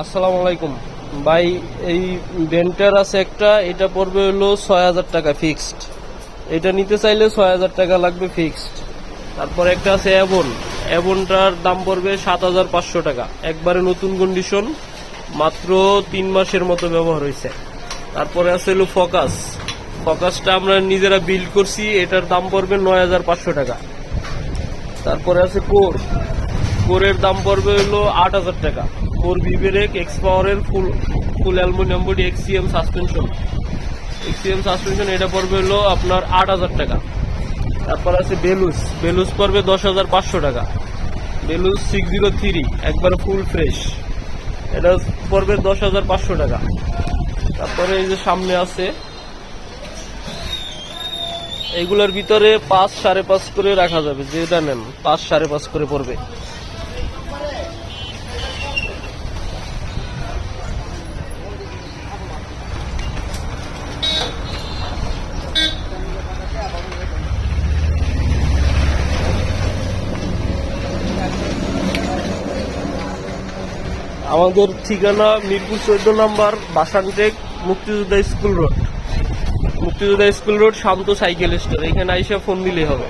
আসসালামু আলাইকুম ভাই। এই বেন্টার আছে একটা, এটা পড়বে হলো ৬,০০০ টাকা ফিক্সড। এটা নিতে চাইলে ৬,০০০ টাকা লাগবে ফিক্সড। তারপর একটা আছে অ্যাভন, অ্যাভনটার দাম পড়বে ৭,৫০০ টাকা, একবারে নতুন কন্ডিশন, মাত্র ৩ মাসের মতো ব্যবহার হয়েছে। তারপরে আছে হলো ফোকাস, ফোকাসটা আমরা নিজেরা বিল্ড করছি, এটার দাম পড়বে ৯,৫০০ টাকা। তারপরে আছে কোর, কোরের দাম পড়বে হলো ৮,০০০ টাকা। কোর ভিভেরেক এক্স পাওয়ারের ফুল ফুল অ্যালুমিনিয়াম বডি এক্সিএম সাসপেনশন, এটা পড়বে হলো আপনার ৮,০০০ টাকা। তারপর আছে বেলুস, বেলুস পড়বে ১০,৫০০ টাকা। বেলুস 603 একবারে ফুল ফ্রেশ, এটা পড়বে ১০,৫০০ টাকা। তারপরে এই যে সামনে আছে, এইগুলোর ভিতরে ৫ ৫.৫ করে রাখা যাবে, যেটা নেন ৫ ৫.৫ করে পড়বে। আমাদের ঠিকানা মিরপুর ১৪ নম্বর বাসানটেক, মুক্তিযোদ্ধা স্কুল রোড, শান্ত সাইকেল স্টোর। এখানে আইসা ফোন দিলেই হবে।